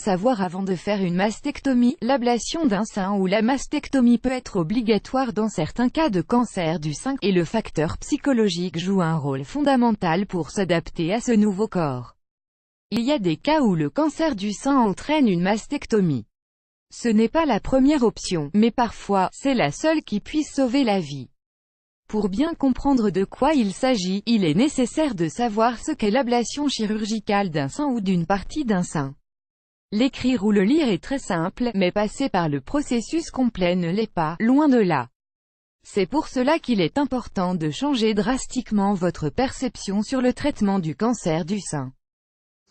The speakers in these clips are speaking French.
savoir avant de faire une mastectomie, l'ablation d'un sein ou la mastectomie peut être obligatoire dans certains cas de cancer du sein, et le facteur psychologique joue un rôle fondamental pour s'adapter à ce nouveau corps. Il y a des cas où le cancer du sein entraîne une mastectomie. Ce n'est pas la première option, mais parfois, c'est la seule qui puisse sauver la vie. Pour bien comprendre de quoi il s'agit, il est nécessaire de savoir ce qu'est l'ablation chirurgicale d'un sein ou d'une partie d'un sein. L'écrire ou le lire est très simple, mais passer par le processus complet ne l'est pas, loin de là. C'est pour cela qu'il est important de changer drastiquement votre perception sur le traitement du cancer du sein.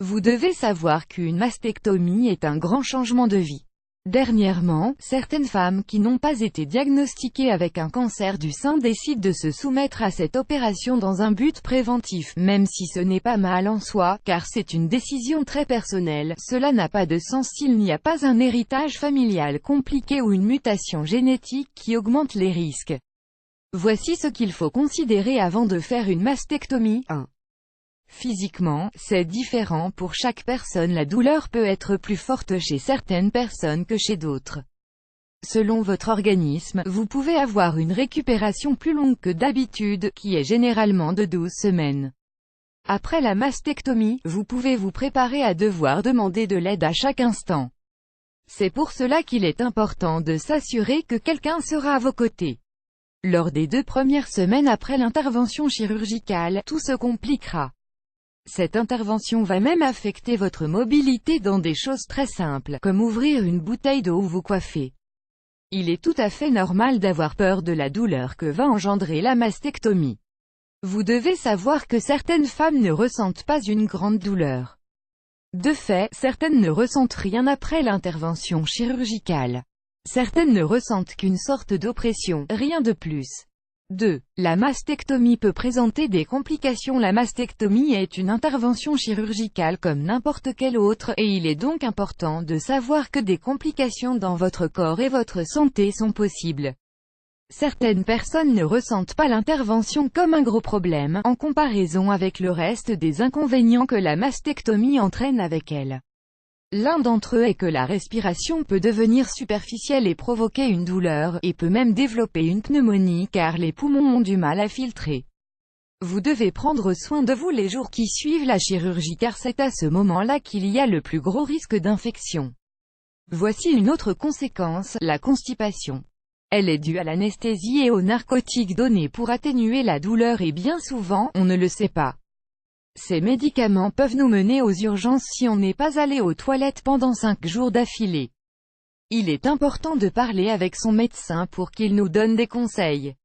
Vous devez savoir qu'une mastectomie est un grand changement de vie. Dernièrement, certaines femmes qui n'ont pas été diagnostiquées avec un cancer du sein décident de se soumettre à cette opération dans un but préventif, même si ce n'est pas mal en soi, car c'est une décision très personnelle. Cela n'a pas de sens s'il n'y a pas un héritage familial compliqué ou une mutation génétique qui augmente les risques. Voici ce qu'il faut considérer avant de faire une mastectomie. 1. Physiquement, c'est différent pour chaque personne. La douleur peut être plus forte chez certaines personnes que chez d'autres. Selon votre organisme, vous pouvez avoir une récupération plus longue que d'habitude, qui est généralement de 12 semaines. Après la mastectomie, vous pouvez vous préparer à devoir demander de l'aide à chaque instant. C'est pour cela qu'il est important de s'assurer que quelqu'un sera à vos côtés. Lors des 2 premières semaines après l'intervention chirurgicale, tout se compliquera. Cette intervention va même affecter votre mobilité dans des choses très simples, comme ouvrir une bouteille d'eau ou vous coiffer. Il est tout à fait normal d'avoir peur de la douleur que va engendrer la mastectomie. Vous devez savoir que certaines femmes ne ressentent pas une grande douleur. De fait, certaines ne ressentent rien après l'intervention chirurgicale. Certaines ne ressentent qu'une sorte d'oppression, rien de plus. 2. La mastectomie peut présenter des complications. La mastectomie est une intervention chirurgicale comme n'importe quelle autre, et il est donc important de savoir que des complications dans votre corps et votre santé sont possibles. Certaines personnes ne ressentent pas l'intervention comme un gros problème, en comparaison avec le reste des inconvénients que la mastectomie entraîne avec elle. L'un d'entre eux est que la respiration peut devenir superficielle et provoquer une douleur, et peut même développer une pneumonie car les poumons ont du mal à filtrer. Vous devez prendre soin de vous les jours qui suivent la chirurgie car c'est à ce moment-là qu'il y a le plus gros risque d'infection. Voici une autre conséquence, la constipation. Elle est due à l'anesthésie et aux narcotiques donnés pour atténuer la douleur et bien souvent, on ne le sait pas. Ces médicaments peuvent nous mener aux urgences si on n'est pas allé aux toilettes pendant 5 jours d'affilée. Il est important de parler avec son médecin pour qu'il nous donne des conseils.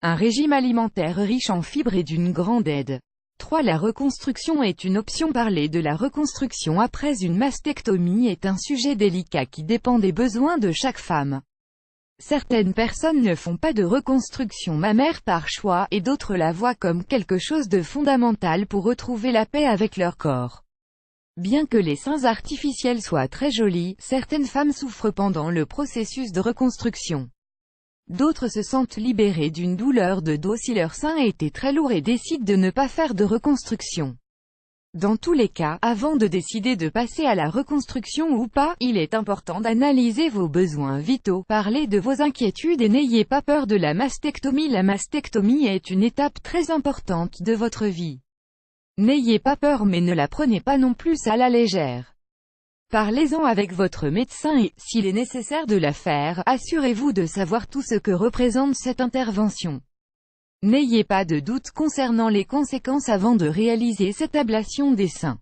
Un régime alimentaire riche en fibres est d'une grande aide. 3. La reconstruction est une option. Parler de la reconstruction après une mastectomie est un sujet délicat qui dépend des besoins de chaque femme. Certaines personnes ne font pas de reconstruction mammaire par choix, et d'autres la voient comme quelque chose de fondamental pour retrouver la paix avec leur corps. Bien que les seins artificiels soient très jolis, certaines femmes souffrent pendant le processus de reconstruction. D'autres se sentent libérées d'une douleur de dos si leur sein était très lourd et décident de ne pas faire de reconstruction. Dans tous les cas, avant de décider de passer à la reconstruction ou pas, il est important d'analyser vos besoins vitaux, parler de vos inquiétudes et n'ayez pas peur de la mastectomie. La mastectomie est une étape très importante de votre vie. N'ayez pas peur mais ne la prenez pas non plus à la légère. Parlez-en avec votre médecin et, s'il est nécessaire de la faire, assurez-vous de savoir tout ce que représente cette intervention. N'ayez pas de doute concernant les conséquences avant de réaliser cette ablation des seins.